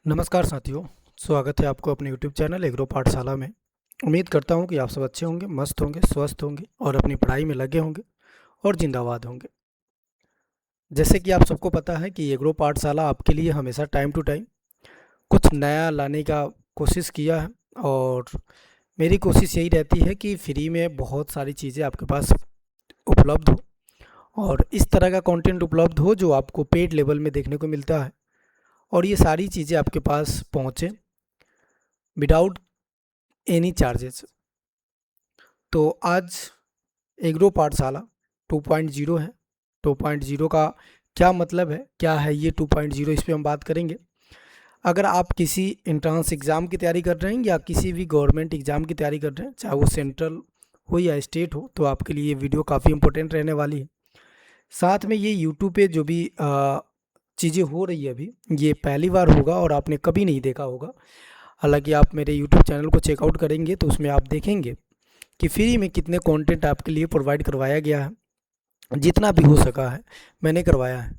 नमस्कार साथियों। स्वागत है आपको अपने YouTube चैनल एग्रो पाठशाला में। उम्मीद करता हूँ कि आप सब अच्छे होंगे, मस्त होंगे, स्वस्थ होंगे और अपनी पढ़ाई में लगे होंगे और जिंदाबाद होंगे। जैसे कि आप सबको पता है कि एग्रो पाठशाला आपके लिए हमेशा टाइम टू टाइम कुछ नया लाने का कोशिश किया है। और मेरी कोशिश यही रहती है कि फ्री में बहुत सारी चीज़ें आपके पास उपलब्ध हो और इस तरह का कंटेंट उपलब्ध हो जो आपको पेड लेवल में देखने को मिलता है, और ये सारी चीज़ें आपके पास पहुँचे विदाउट एनी चार्जेस। तो आज एग्रो पाठशाला 2.0 है। 2.0 का क्या मतलब है, क्या है ये 2.0, इस पे हम बात करेंगे। अगर आप किसी एंट्रेंस एग्ज़ाम की तैयारी कर रहे हैं या किसी भी गवर्नमेंट एग्ज़ाम की तैयारी कर रहे हैं, चाहे वो सेंट्रल हो या स्टेट हो, तो आपके लिए ये वीडियो काफ़ी इंपॉर्टेंट रहने वाली है। साथ में ये यूट्यूब पे जो भी चीज़ें हो रही है अभी, ये पहली बार होगा और आपने कभी नहीं देखा होगा। हालांकि आप मेरे यूट्यूब चैनल को चेकआउट करेंगे तो उसमें आप देखेंगे कि फ्री में कितने कंटेंट आपके लिए प्रोवाइड करवाया गया है। जितना भी हो सका है मैंने करवाया है।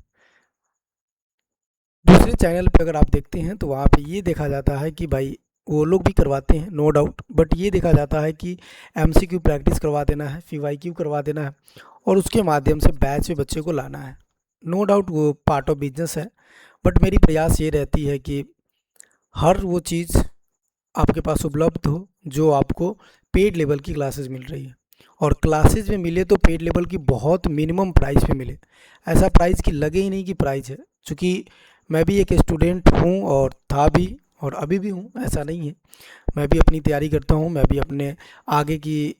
दूसरे चैनल पे अगर आप देखते हैं तो वहाँ पे ये देखा जाता है कि भाई वो लोग भी करवाते हैं, नो डाउट, बट ये देखा जाता है कि एमसीक्यू प्रैक्टिस करवा देना है, पीवाईक्यू करवा देना है और उसके माध्यम से बैच में बच्चे को लाना है। नो डाउट वो पार्ट ऑफ बिजनेस है, बट मेरी प्रयास ये रहती है कि हर वो चीज़ आपके पास उपलब्ध हो जो आपको पेड लेवल की क्लासेस मिल रही है। और क्लासेस में मिले तो पेड लेवल की बहुत मिनिमम प्राइस पे मिले, ऐसा प्राइस की लगे ही नहीं कि प्राइस है। चूँकि मैं भी एक स्टूडेंट हूँ और था भी और अभी भी हूँ, ऐसा नहीं है। मैं भी अपनी तैयारी करता हूँ, मैं भी अपने आगे की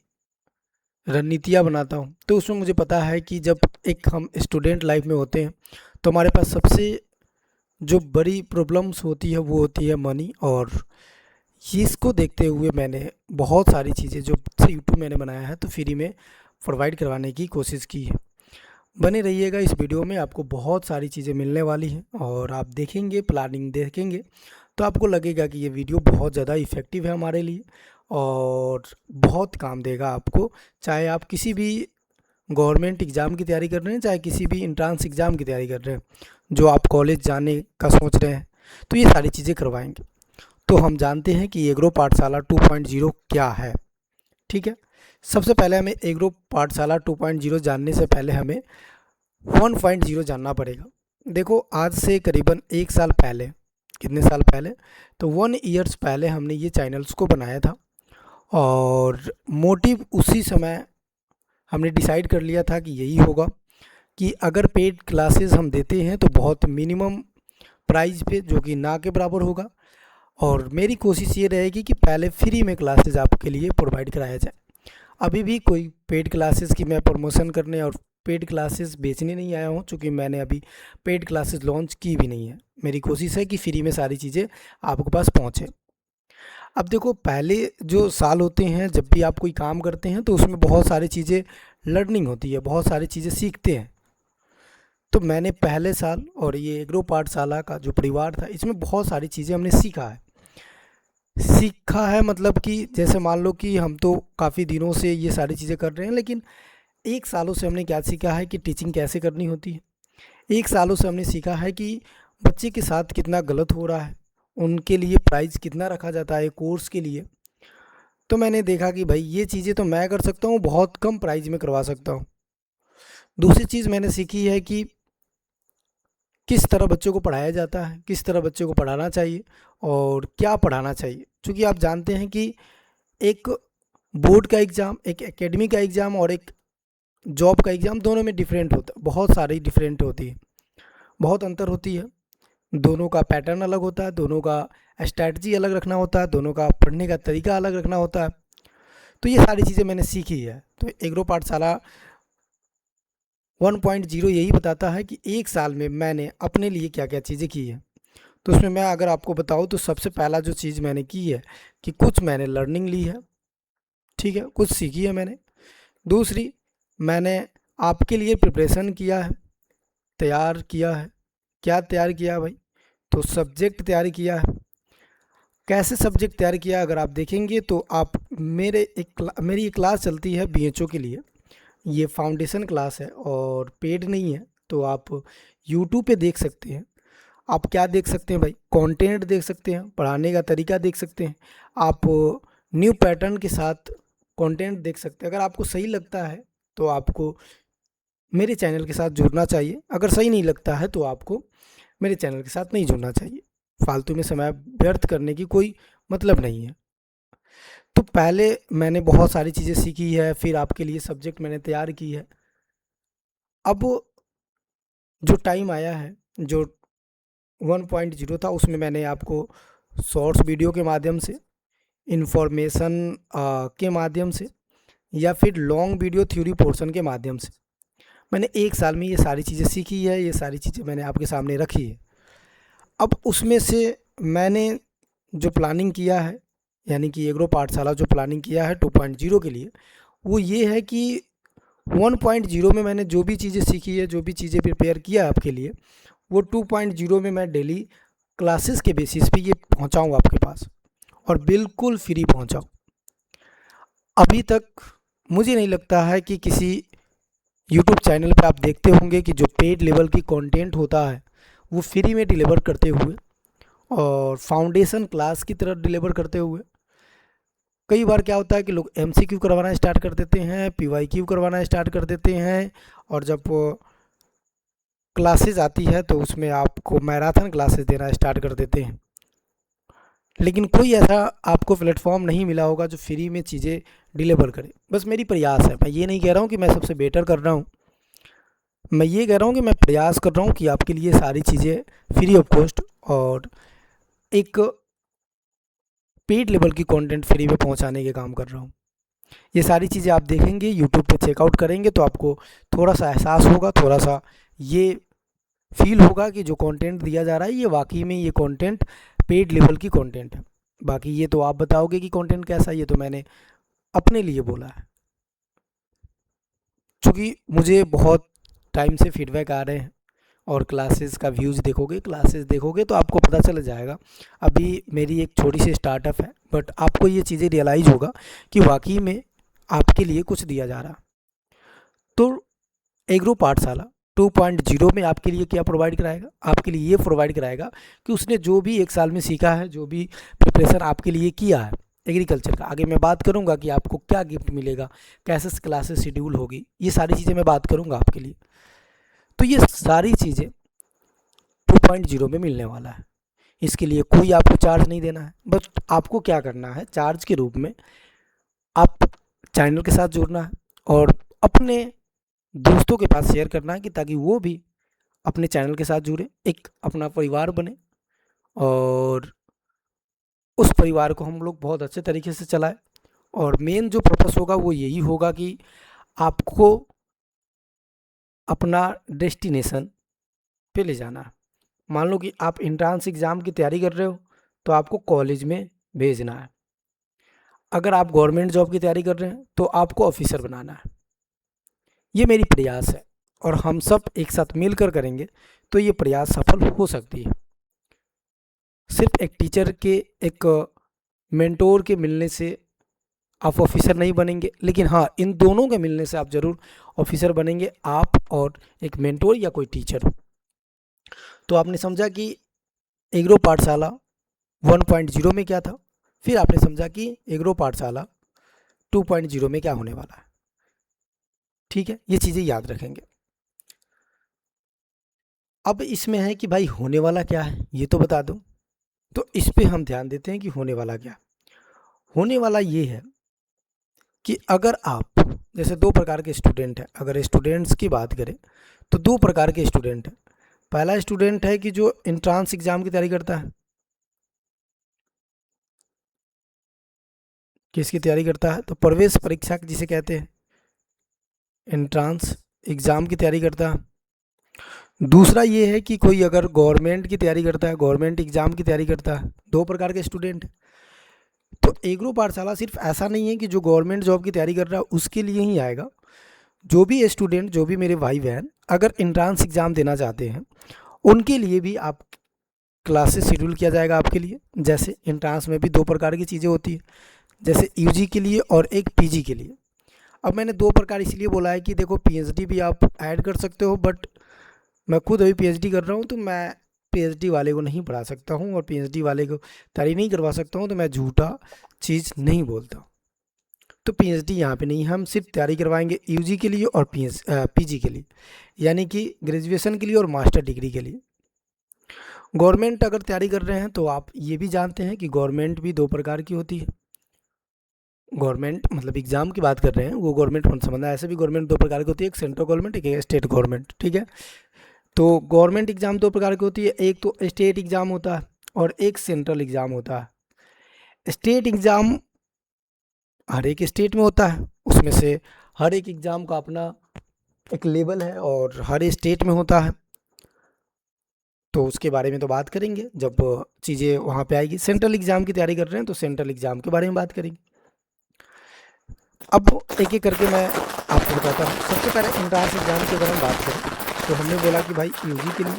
रणनीतियाँ बनाता हूँ। तो उसमें मुझे पता है कि जब एक हम स्टूडेंट लाइफ में होते हैं तो हमारे पास सबसे जो बड़ी प्रॉब्लम्स होती है वो होती है मनी। और इसको देखते हुए मैंने बहुत सारी चीज़ें जो यूट्यूब मैंने बनाया है तो फ्री में प्रोवाइड करवाने की कोशिश की है। बने रहिएगा इस वीडियो में, आपको बहुत सारी चीज़ें मिलने वाली हैं और आप देखेंगे, प्लानिंग देखेंगे तो आपको लगेगा कि ये वीडियो बहुत ज़्यादा इफ़ेक्टिव है हमारे लिए और बहुत काम देगा आपको। चाहे आप किसी भी गवर्नमेंट एग्ज़ाम की तैयारी कर रहे हैं, चाहे किसी भी इंट्रांस एग्ज़ाम की तैयारी कर रहे हैं, जो आप कॉलेज जाने का सोच रहे हैं, तो ये सारी चीज़ें करवाएंगे। तो हम जानते हैं कि एग्रो पाठशाला 2.0 क्या है। ठीक है, सबसे पहले हमें एग्रो पाठशाला 2.0 जानने से पहले हमें 1.0 जानना पड़ेगा। देखो, आज से करीबन एक साल पहले, कितने साल पहले, तो 1 ईयर्स पहले हमने ये चैनल्स को बनाया था। और मोटिव उसी समय हमने डिसाइड कर लिया था कि यही होगा कि अगर पेड क्लासेस हम देते हैं तो बहुत मिनिमम प्राइस पे, जो कि ना के बराबर होगा। और मेरी कोशिश ये रहेगी कि पहले फ्री में क्लासेस आपके लिए प्रोवाइड कराया जाए। अभी भी कोई पेड क्लासेस की मैं प्रमोशन करने और पेड क्लासेस बेचने नहीं आया हूँ, चूँकि मैंने अभी पेड क्लासेस लॉन्च की भी नहीं है। मेरी कोशिश है कि फ्री में सारी चीज़ें आपके पास पहुँचे। अब देखो, पहले जो साल होते हैं जब भी आप कोई काम करते हैं तो उसमें बहुत सारी चीज़ें लर्निंग होती है, बहुत सारी चीज़ें सीखते हैं। तो मैंने पहले साल और ये एग्रो पाठशाला का जो परिवार था, इसमें बहुत सारी चीज़ें हमने सीखा है। सीखा है मतलब कि जैसे मान लो कि हम तो काफ़ी दिनों से ये सारी चीज़ें कर रहे हैं, लेकिन एक सालों से हमने क्या सीखा है कि टीचिंग कैसे करनी होती है। एक सालों से हमने सीखा है कि बच्चे के साथ कितना गलत हो रहा है, उनके लिए प्राइस कितना रखा जाता है कोर्स के लिए। तो मैंने देखा कि भाई ये चीज़ें तो मैं कर सकता हूँ, बहुत कम प्राइस में करवा सकता हूँ। दूसरी चीज़ मैंने सीखी है कि किस तरह बच्चों को पढ़ाया जाता है, किस तरह बच्चों को पढ़ाना चाहिए और क्या पढ़ाना चाहिए। क्योंकि आप जानते हैं कि एक बोर्ड का एग्ज़ाम, एक एकेडमी का एग्ज़ाम और एक जॉब का एग्ज़ाम, दोनों में डिफरेंट होता है, बहुत सारी डिफरेंट होती है, बहुत अंतर होती है। दोनों का पैटर्न अलग होता है, दोनों का स्ट्रैटेजी अलग रखना होता है, दोनों का पढ़ने का तरीका अलग रखना होता है। तो ये सारी चीज़ें मैंने सीखी है। तो एग्रो पाठशाला 1.0 यही बताता है कि एक साल में मैंने अपने लिए क्या क्या चीज़ें की है। तो उसमें मैं अगर आपको बताऊँ तो सबसे पहला जो चीज़ मैंने की है कि कुछ मैंने लर्निंग ली है, ठीक है, कुछ सीखी है मैंने। दूसरी, मैंने आपके लिए प्रिपरेशन किया है, तैयार किया है। क्या तैयार किया है भाई? तो सब्जेक्ट तैयार किया है। कैसे सब्जेक्ट तैयार किया, अगर आप देखेंगे तो आप मेरी एक क्लास चलती है बीएचओ के लिए। ये फाउंडेशन क्लास है और पेड नहीं है, तो आप यूट्यूब पे देख सकते हैं। आप क्या देख सकते हैं भाई, कंटेंट देख सकते हैं, पढ़ाने का तरीका देख सकते हैं, आप न्यू पैटर्न के साथ कंटेंट देख सकते हैं। अगर आपको सही लगता है तो आपको मेरे चैनल के साथ जुड़ना चाहिए, अगर सही नहीं लगता है तो आपको मेरे चैनल के साथ नहीं जुड़ना चाहिए। फालतू में समय व्यर्थ करने की कोई मतलब नहीं है। तो पहले मैंने बहुत सारी चीज़ें सीखी है, फिर आपके लिए सब्जेक्ट मैंने तैयार की है। अब जो टाइम आया है, जो 1.0 था, उसमें मैंने आपको शॉर्ट्स वीडियो के माध्यम से, इन्फॉर्मेशन के माध्यम से, या फिर लॉन्ग वीडियो थ्योरी पोर्शन के माध्यम से मैंने 1 साल में ये सारी चीज़ें सीखी है, ये सारी चीज़ें मैंने आपके सामने रखी है। अब उसमें से मैंने जो प्लानिंग किया है, यानी कि एग्रो पाठशाला जो प्लानिंग किया है 2.0 के लिए, वो ये है कि 1.0 में मैंने जो भी चीज़ें सीखी है, जो भी चीज़ें प्रिपेयर किया है आपके लिए, वो 2.0 में मैं डेली क्लासेस के बेसिस पे ये पहुंचाऊं आपके पास, और बिल्कुल फ्री पहुंचाऊं। अभी तक मुझे नहीं लगता है कि किसी यूट्यूब चैनल पे आप देखते होंगे कि जो पेड लेवल की कंटेंट होता है वो फ्री में डिलीवर करते हुए, और फाउंडेशन क्लास की तरह डिलीवर करते हुए। कई बार क्या होता है कि लोग एमसीक्यू करवाना स्टार्ट कर देते हैं, पीवाईक्यू करवाना स्टार्ट कर देते हैं, और जब क्लासेस आती है तो उसमें आपको मैराथन क्लासेस देना स्टार्ट कर देते हैं। लेकिन कोई ऐसा आपको प्लेटफॉर्म नहीं मिला होगा जो फ्री में चीज़ें डिलीवर करे। बस मेरी प्रयास है, मैं ये नहीं कह रहा हूँ कि मैं सबसे बेटर कर रहा हूँ, मैं ये कह रहा हूँ कि मैं प्रयास कर रहा हूँ कि आपके लिए सारी चीज़ें फ्री ऑफ कॉस्ट और एक पेड लेवल की कंटेंट फ्री में पहुँचाने के काम कर रहा हूँ। ये सारी चीज़ें आप देखेंगे, यूट्यूब पे चेकआउट करेंगे तो आपको थोड़ा सा एहसास होगा, थोड़ा सा ये फील होगा कि जो कंटेंट दिया जा रहा है ये वाकई में ये कंटेंट पेड लेवल की कंटेंट है। बाकी ये तो आप बताओगे कि कंटेंट कैसा है, ये तो मैंने अपने लिए बोला है। चूँकि मुझे बहुत टाइम से फीडबैक आ रहे हैं, और क्लासेस का व्यूज़ देखोगे, क्लासेस देखोगे तो आपको पता चल जाएगा। अभी मेरी एक छोटी सी स्टार्टअप है, बट आपको ये चीज़ें रियलाइज़ होगा कि वाकई में आपके लिए कुछ दिया जा रहा। तो एग्रो पाठशाला 2.0 में आपके लिए क्या प्रोवाइड कराएगा, आपके लिए ये प्रोवाइड कराएगा कि उसने जो भी 1 साल में सीखा है, जो भी प्रिपरेशन आपके लिए किया है एग्रीकल्चर का, आगे मैं बात करूंगा कि आपको क्या गिफ्ट मिलेगा, कैसे क्लासेस शेड्यूल होगी, ये सारी चीज़ें मैं बात करूंगा आपके लिए। तो ये सारी चीज़ें 2.0 में मिलने वाला है। इसके लिए कोई आपको चार्ज नहीं देना है, बस आपको क्या करना है, चार्ज के रूप में आप चैनल के साथ जुड़ना है और अपने दोस्तों के पास शेयर करना है, कि ताकि वो भी अपने चैनल के साथ जुड़े, एक अपना परिवार बने, और उस परिवार को हम लोग बहुत अच्छे तरीके से चलाएं। और मेन जो पर्पस होगा वो यही होगा कि आपको अपना डेस्टिनेशन पे ले जाना है। मान लो कि आप एंट्रेंस एग्ज़ाम की तैयारी कर रहे हो तो आपको कॉलेज में भेजना है, अगर आप गवर्नमेंट जॉब की तैयारी कर रहे हैं तो आपको ऑफिसर बनाना है। ये मेरी प्रयास है, और हम सब एक साथ मिलकर करेंगे तो ये प्रयास सफल हो सकती है। सिर्फ एक टीचर के, एक मेंटोर के मिलने से आप ऑफिसर नहीं बनेंगे, लेकिन हाँ, इन दोनों के मिलने से आप ज़रूर ऑफिसर बनेंगे, आप और एक मेंटोर या कोई टीचर। तो आपने समझा कि एग्रो पाठशाला 1.0 में क्या था, फिर आपने समझा कि एग्रो पाठशाला 2.0 में क्या होने वाला है। ठीक है, ये चीज़ें याद रखेंगे। अब इसमें है कि भाई होने वाला क्या है ये तो बता दो, तो इस पे हम ध्यान देते हैं कि होने वाला क्या। होने वाला ये है कि अगर आप, जैसे 2 प्रकार के स्टूडेंट हैं, अगर स्टूडेंट्स की बात करें तो 2 प्रकार के स्टूडेंट हैं। पहला स्टूडेंट है कि जो एंट्रेंस एग्ज़ाम की तैयारी करता है, किसकी तैयारी करता है, तो प्रवेश परीक्षा जिसे कहते हैं, एंट्रेंस एग्ज़ाम की तैयारी करता है। दूसरा ये है कि कोई अगर गवर्नमेंट की तैयारी करता है, गवर्नमेंट एग्ज़ाम की तैयारी करता है। 2 प्रकार के स्टूडेंट। तो एग्रो पाठशाला सिर्फ ऐसा नहीं है कि जो गवर्नमेंट जॉब की तैयारी कर रहा है उसके लिए ही आएगा। जो भी स्टूडेंट, जो भी मेरे भाई बहन अगर एंट्रेंस एग्ज़ाम देना चाहते हैं उनके लिए भी आप क्लासेस शेड्यूल किया जाएगा आपके लिए। जैसे एंट्रेंस में भी 2 प्रकार की चीज़ें होती है, जैसे यूजी के लिए और एक पीजी के लिए। अब मैंने 2 प्रकार इसलिए बोला है कि देखो, पीएचडी भी आप ऐड कर सकते हो, बट मैं खुद अभी पीएचडी कर रहा हूँ तो मैं पीएचडी वाले को नहीं पढ़ा सकता हूँ और पीएचडी वाले को तैयारी नहीं करवा सकता हूँ तो मैं झूठा चीज़ नहीं बोलता। तो पीएचडी यहाँ पे नहीं, हम सिर्फ तैयारी करवाएंगे यूजी के लिए और पीजी के लिए, यानी कि ग्रेजुएशन के लिए और मास्टर डिग्री के लिए। गवर्नमेंट अगर तैयारी कर रहे हैं तो आप ये भी जानते हैं कि गवर्नमेंट भी दो प्रकार की होती है। गवर्नमेंट मतलब एग्जाम की बात कर रहे हैं, वो गवर्नमेंट कौन सा मतलब, ऐसे भी गवर्नमेंट दो प्रकार की होती है, एक सेंट्रल गवर्नमेंट, एक स्टेट गवर्नमेंट, ठीक है। तो गवर्नमेंट एग्जाम दो प्रकार की होती है, एक तो स्टेट एग्जाम होता है और एक सेंट्रल एग्जाम होता है। स्टेट एग्जाम हर एक स्टेट में होता है, उसमें से हर एक एग्जाम का अपना एक लेवल है और हर स्टेट में होता है, तो उसके बारे में तो बात करेंगे जब चीज़ें वहाँ पे आएगी। सेंट्रल एग्जाम की तैयारी कर रहे हैं तो सेंट्रल एग्जाम के बारे में बात करेंगे। अब एक एक करके मैं आपको बताता हूँ। सबसे पहले एंट्रेंस एग्जाम की अगर हम बात करें तो हमने बोला कि भाई यूजी के लिए,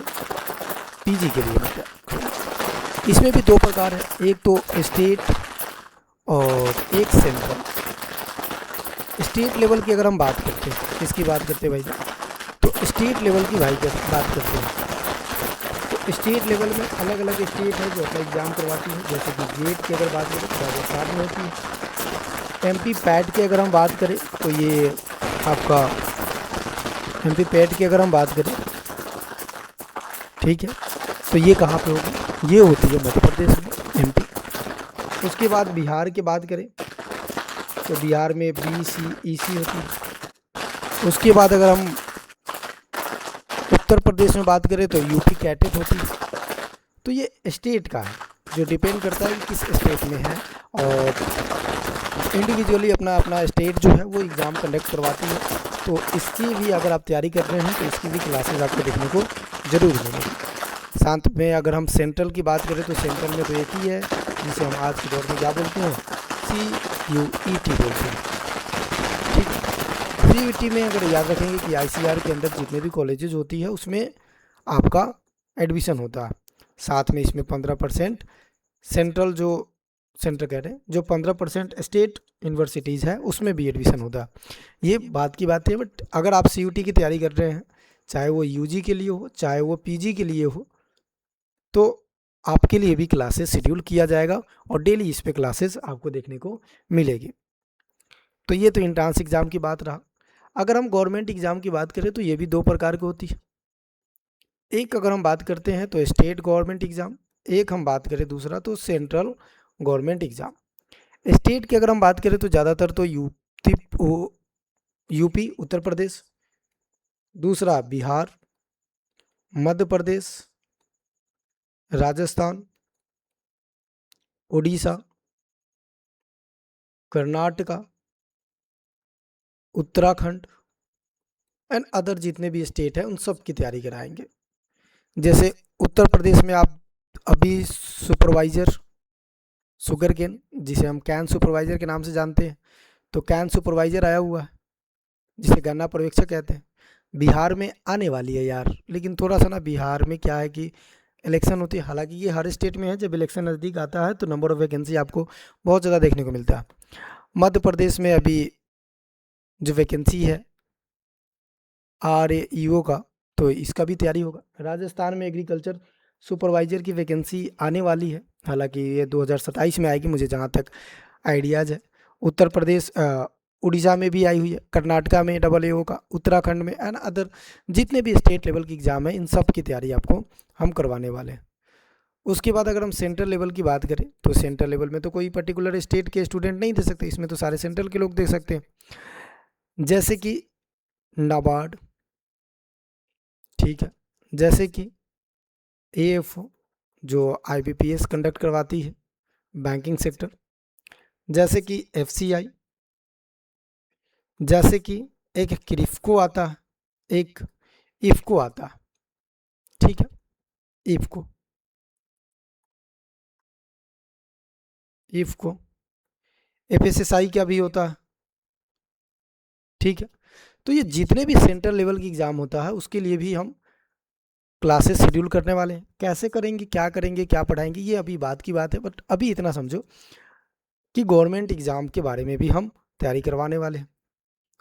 पीजी के लिए मतलब इसमें भी दो प्रकार है, एक तो स्टेट और एक सेंट्रल। स्टेट लेवल की अगर हम बात करते हैं, किसकी बात करते हैं भाई, तो स्टेट लेवल की भाई बात करते हैं। तो स्टेट लेवल में अलग अलग स्टेट है जो अपना एग्ज़ाम करवाती है, जैसे कि गेट की अगर बात करें तो राजस्थान में होती है। एमपी पैट की अगर हम बात करें तो ये आपका एमपी पैट की अगर हम बात करें, ठीक है, तो ये कहाँ पे होगी, ये होती है मध्य प्रदेश में, एमपी। उसके बाद बिहार की बात करें तो बिहार में बीसीईसी होती है। उसके बाद अगर हम उत्तर प्रदेश में बात करें तो यूपी कैटेट होती है। तो ये स्टेट का है, जो डिपेंड करता है कि किस स्टेट में है, और इंडिविजुअली अपना अपना स्टेट जो है वो एग्ज़ाम कंडक्ट करवाती है। तो इसकी भी अगर आप तैयारी कर रहे हैं तो इसकी भी क्लासेस आपको देखने को ज़रूर मिलेगी। साथ में अगर हम सेंट्रल की बात करें तो सेंट्रल में तो एक ही है जिसे हम आज के दौर में क्या बोलते हैं, CUET बोलते हैं, ठीक है। CUET में अगर याद रखेंगे कि ICAR के अंदर जितने भी कॉलेजेस होती है उसमें आपका एडमिशन होता है। साथ में इसमें 15% सेंट्रल जो सेंटर कह रहे हैं, जो 15% स्टेट यूनिवर्सिटीज़ है उसमें भी एडमिशन होता है। ये बात की बात है, बट अगर आप CUET की तैयारी कर रहे हैं, चाहे वो यूजी के लिए हो चाहे वो पीजी के लिए हो, तो आपके लिए भी क्लासेस शेड्यूल किया जाएगा और डेली इस पे क्लासेस आपको देखने को मिलेगी। तो ये तो एंट्रेंस एग्ज़ाम की बात रहा। अगर हम गवर्नमेंट एग्ज़ाम की बात करें तो ये भी दो प्रकार की होती है। एक अगर हम बात करते हैं तो स्टेट गवर्नमेंट एग्ज़ाम, एक हम बात करें दूसरा तो सेंट्रल गवर्नमेंट एग्ज़ाम। स्टेट की अगर हम बात करें तो ज़्यादातर तो यूपी उत्तर प्रदेश, दूसरा बिहार, मध्य प्रदेश, राजस्थान, उड़ीसा, कर्नाटका, उत्तराखंड एंड अदर जितने भी स्टेट हैं उन सब की तैयारी कराएंगे। जैसे उत्तर प्रदेश में आप अभी सुपरवाइज़र शुगर केन, जिसे हम कैन सुपरवाइज़र के नाम से जानते हैं, तो कैन सुपरवाइज़र आया हुआ है जिसे गन्ना पर्यवेक्षक कहते हैं। बिहार में आने वाली है यार, लेकिन थोड़ा सा ना बिहार में क्या है कि इलेक्शन होती है, हालांकि ये हर स्टेट में है, जब इलेक्शन नज़दीक आता है तो नंबर ऑफ़ वैकेंसी आपको बहुत ज़्यादा देखने को मिलता है। मध्य प्रदेश में अभी जो वैकेंसी है RAEO का, तो इसका भी तैयारी होगा। राजस्थान में एग्रीकल्चर सुपरवाइज़र की वैकेंसी आने वाली है, हालांकि ये 2027 में आएगी मुझे जहाँ तक आइडियाज़ है। उत्तर प्रदेश उड़ीसा में भी आई हुई है, कर्नाटका में AAO का, उत्तराखंड में एंड अदर जितने भी स्टेट लेवल की एग्ज़ाम है इन सब की तैयारी आपको हम करवाने वाले हैं। उसके बाद अगर हम सेंट्रल लेवल की बात करें तो सेंट्रल लेवल में तो कोई पर्टिकुलर स्टेट के स्टूडेंट नहीं दे सकते, इसमें तो सारे सेंट्रल के लोग दे सकते हैं। जैसे कि नाबार्ड, ठीक है, जैसे कि AFO जो IBPS कंडक्ट करवाती है बैंकिंग सेक्टर, जैसे कि FCI, जैसे कि एक क्रिफ्को आता है, एक इफ्को आता है, ठीक है, इफ्को FSSI का भी होता है, ठीक है। तो ये जितने भी सेंट्रल लेवल की एग्ज़ाम होता है उसके लिए भी हम क्लासेस शेड्यूल करने वाले हैं। कैसे करेंगे, क्या करेंगे, क्या पढ़ाएंगे, ये अभी बात की बात है, बट अभी इतना समझो कि गवर्नमेंट एग्ज़ाम के बारे में भी हम तैयारी करवाने वाले हैं।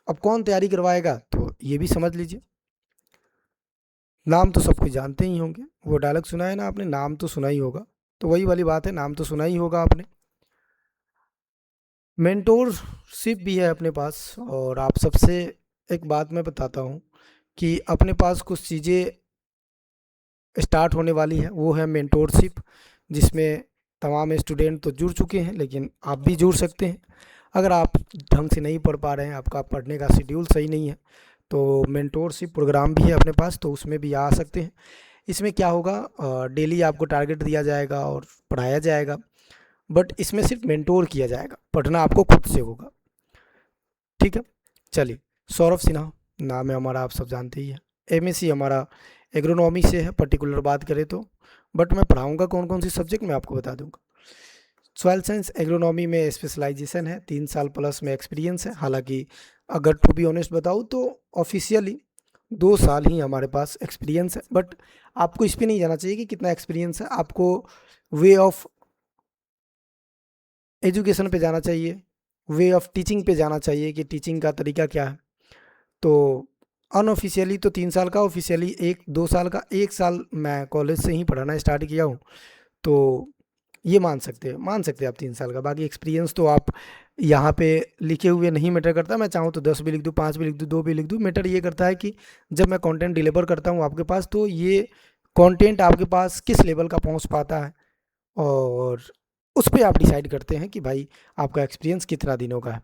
अब कौन तैयारी करवाएगा तो ये भी समझ लीजिए। नाम तो सब कोई जानते ही होंगे, वो डायलॉग सुना है ना आपने, नाम तो सुना ही होगा। तो वही वाली बात है, नाम तो सुना ही होगा आपने। मेंटोरशिप भी है अपने पास। और आप सबसे एक बात मैं बताता हूँ कि अपने पास कुछ चीज़ें स्टार्ट होने वाली है, वो है मेंटोरशिप, जिसमें तमाम स्टूडेंट तो जुड़ चुके हैं, लेकिन आप भी जुड़ सकते हैं। अगर आप ढंग से नहीं पढ़ पा रहे हैं, आपका पढ़ने का शेड्यूल सही नहीं है, तो मेंटोरशिप प्रोग्राम भी है अपने पास, तो उसमें भी आ सकते हैं। इसमें क्या होगा, डेली आपको टारगेट दिया जाएगा और पढ़ाया जाएगा, बट इसमें सिर्फ मेंटोर किया जाएगा, पढ़ना आपको खुद से होगा। ठीक है, चलिए। सौरभ सिन्हा नाम है हमारा, आप सब जानते ही हैं। एमएससी हमारा एग्रोनॉमी से है, पर्टिकुलर बात करें तो। बट मैं पढ़ाऊंगा कौन कौन सी सब्जेक्ट, मैं आपको बता दूंगा। सॉइल साइंस एग्रोनॉमी में स्पेशलाइजेशन है, 3 साल प्लस में एक्सपीरियंस है। हालांकि अगर टू बी ऑनेस्ट बताऊँ तो ऑफिशियली 2 साल ही हमारे पास एक्सपीरियंस है, बट आपको इस पर नहीं जाना चाहिए कि कितना एक्सपीरियंस है, आपको वे ऑफ एजुकेशन पे जाना चाहिए, वे ऑफ टीचिंग पे जाना चाहिए कि टीचिंग का तरीका क्या है। तो अनऑफिशियली तो 3 साल का, ऑफिशियली 1 2 साल का। 1 साल मैं कॉलेज से ही पढ़ाना स्टार्ट किया हूँ, तो ये मान सकते हैं आप 3 साल का। बाकी एक्सपीरियंस तो आप यहाँ पे लिखे हुए नहीं मैटर करता, मैं चाहूँ तो 10 भी लिख दूँ, 5 भी लिख दूँ, 2 भी लिख दूँ। मैटर ये करता है कि जब मैं कंटेंट डिलीवर करता हूँ आपके पास, तो ये कंटेंट आपके पास किस लेवल का पहुँच पाता है, और उस पर आप डिसाइड करते हैं कि भाई आपका एक्सपीरियंस कितना दिनों का है।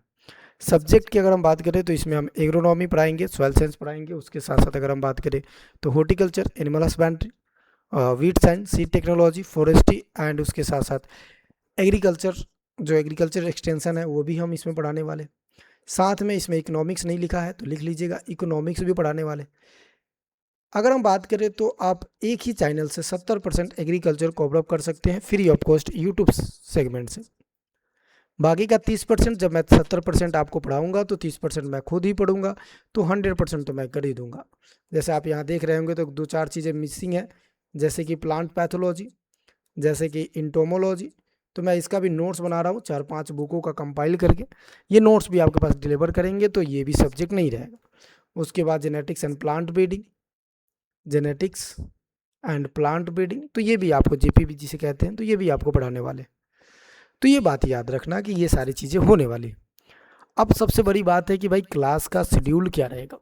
सब्जेक्ट की अगर हम बात करें तो इसमें हम एग्रोनॉमी पढ़ाएंगे, सॉइल साइंस पढ़ाएंगे, उसके साथ साथ अगर हम बात करें तो horticulture, animal husbandry, wheat science, seed technology, forestry, and उसके साथ साथ एग्रीकल्चर, जो एग्रीकल्चर एक्सटेंशन है वो भी हम इसमें पढ़ाने वाले। साथ में इसमें इकोनॉमिक्स नहीं लिखा है तो लिख लीजिएगा, इकोनॉमिक्स भी पढ़ाने वाले। अगर हम बात करें तो आप एक ही चैनल से 70% एग्रीकल्चर कवर अप कर सकते हैं free of cost YouTube segment से। बाकी का 30%, जब मैं 70% आपको पढ़ाऊंगा तो 30% मैं खुद ही पढ़ूंगा, तो 100% तो मैं कर ही दूंगा। जैसे आप यहाँ देख रहे होंगे तो 2 4 चीज़ें मिसिंग है, जैसे कि प्लांट पैथोलॉजी, जैसे कि इंटोमोलॉजी। तो मैं इसका भी नोट्स बना रहा हूँ 4 5 बुकों का कंपाइल करके, ये नोट्स भी आपके पास डिलीवर करेंगे, तो ये भी सब्जेक्ट नहीं रहेगा। उसके बाद genetics and plant breeding, genetics and plant breeding, तो ये भी आपको जेपीबी जिसे कहते हैं, तो ये भी आपको पढ़ाने वाले। तो ये बात याद रखना कि ये सारी चीज़ें होने वाली। अब सबसे बड़ी बात है कि भाई क्लास का शेड्यूल क्या रहेगा।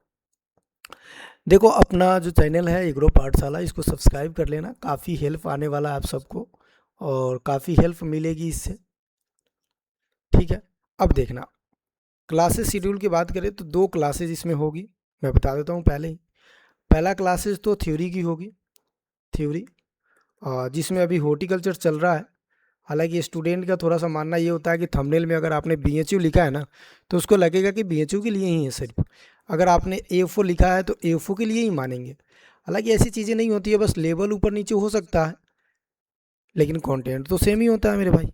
देखो, अपना जो चैनल है एग्रो पाठशाला, इसको सब्सक्राइब कर लेना, काफ़ी हेल्प आने वाला है आप सबको, और काफ़ी हेल्प मिलेगी इससे। ठीक है, अब देखना, क्लासेस शेड्यूल की बात करें तो 2 क्लासेज इसमें होगी, मैं बता देता हूँ पहले ही। पहला क्लासेस तो थ्योरी की होगी, थ्योरी, जिसमें अभी हॉर्टिकल्चर चल रहा है। हालांकि स्टूडेंट का थोड़ा सा मानना ये होता है कि थंबनेल में अगर आपने बीएचयू लिखा है ना, तो उसको लगेगा कि बीएचयू के लिए ही है सिर्फ। अगर आपने एएफओ लिखा है तो एएफओ के लिए ही मानेंगे। हालांकि ऐसी चीज़ें नहीं होती है, बस लेवल ऊपर नीचे हो सकता है, लेकिन कंटेंट तो सेम ही होता है मेरे भाई।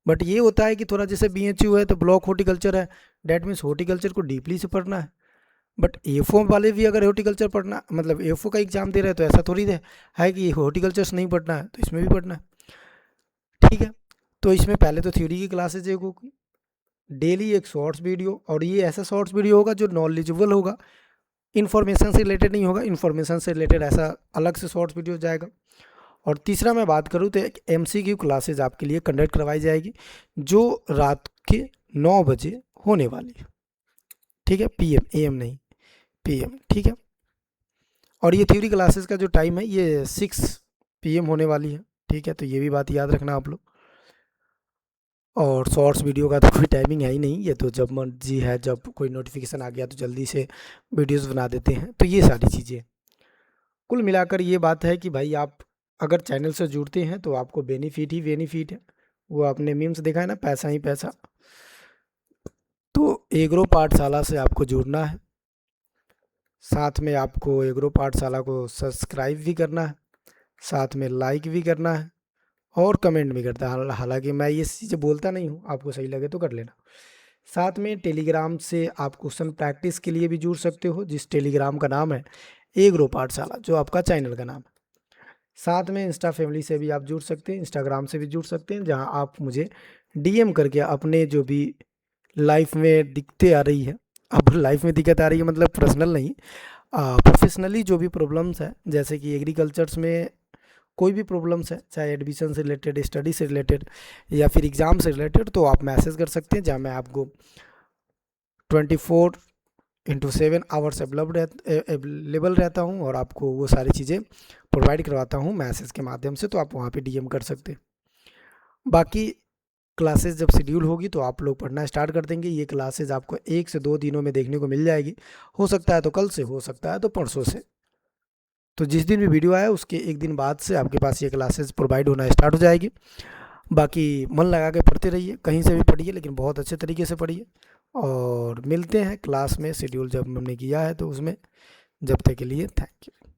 बट ये होता है कि थोड़ा, जैसे बीएचयू है तो ब्लॉक हॉर्टिकल्चर है, डैट मीन्स हॉर्टिकल्चर को डीपली से पढ़ना है। बट एएफओ वाले भी अगर हॉर्टिकल्चर पढ़ना, मतलब एएफओ का एग्जाम दे रहे हैं, तो ऐसा थोड़ी है कि हॉर्टिकल्चर से नहीं पढ़ना है, तो इसमें भी पढ़ना है। ठीक है, तो इसमें पहले तो थ्योरी की क्लासेज एक होगी, डेली एक शॉर्ट्स वीडियो, और ये ऐसा शॉर्ट्स वीडियो होगा जो नॉलेजेबल होगा, इन्फॉर्मेशन से रिलेटेड नहीं होगा, इन्फॉर्मेशन से रिलेटेड ऐसा अलग से शॉर्ट्स वीडियो जाएगा। और तीसरा मैं बात करूँ तो एक एमसीक्यू क्लासेज आपके लिए कंडक्ट करवाई जाएगी, जो रात के 9 बजे होने वाली है। ठीक है, पीएम, एएम नहीं, पीएम। ठीक है, और ये थ्योरी क्लासेस का जो टाइम है ये 6 PM होने वाली है। ठीक है, तो ये भी बात याद रखना आप लोग। और शॉर्ट्स वीडियो का तो कोई टाइमिंग है ही नहीं, ये तो जब मर्जी है, जब कोई नोटिफिकेशन आ गया तो जल्दी से वीडियोस बना देते हैं। तो ये सारी चीज़ें, कुल मिलाकर ये बात है कि भाई आप अगर चैनल से जुड़ते हैं तो आपको बेनिफिट ही बेनिफिट है। वो आपने मीम्स देखा है ना, पैसा ही पैसा। तो एग्रो पाठशाला से आपको जुड़ना है, साथ में आपको एग्रो पाठशाला को सब्सक्राइब भी करना है, साथ में लाइक भी करना है, और कमेंट भी करता है। हालांकि मैं ये चीज़ें बोलता नहीं हूँ, आपको सही लगे तो कर लेना। साथ में टेलीग्राम से आप क्वेश्चन प्रैक्टिस के लिए भी जुड़ सकते हो, जिस टेलीग्राम का नाम है एग्रो पाठशाला, जो आपका चैनल का नाम है। साथ में इंस्टा फैमिली से भी आप जुड़ सकते हैं, इंस्टाग्राम से भी जुड़ सकते हैं, जहां आप मुझे डीएम करके अपने जो भी लाइफ में दिक्कतें आ रही है, अब लाइफ में दिक्कत आ रही है मतलब पर्सनल नहीं, प्रोफेशनली जो भी प्रॉब्लम्स है, जैसे कि एग्रीकल्चर्स में कोई भी प्रॉब्लम्स है, चाहे एडमिशन से रिलेटेड, स्टडी से रिलेटेड या फिर एग्ज़ाम से रिलेटेड, तो आप मैसेज कर सकते हैं, जहाँ मैं आपको 24/7 आवर्स अवेलेबल रहता हूँ और आपको वो सारी चीज़ें प्रोवाइड करवाता हूँ मैसेज के माध्यम से, तो आप वहाँ पे डीएम कर सकते हैं। बाकी क्लासेस जब शेड्यूल होगी तो आप लोग पढ़ना स्टार्ट कर देंगे। ये क्लासेस आपको 1 से 2 दिनों में देखने को मिल जाएगी। हो सकता है तो कल से, हो सकता है तो परसों से। तो जिस दिन भी वीडियो आया उसके एक दिन बाद से आपके पास ये क्लासेस प्रोवाइड होना स्टार्ट हो जाएगी। बाकी मन लगा के पढ़ते रहिए, कहीं से भी पढ़िए, लेकिन बहुत अच्छे तरीके से पढ़िए। और मिलते हैं क्लास में, शेड्यूल जब हमने किया है तो उसमें। जब तक के लिए थैंक यू।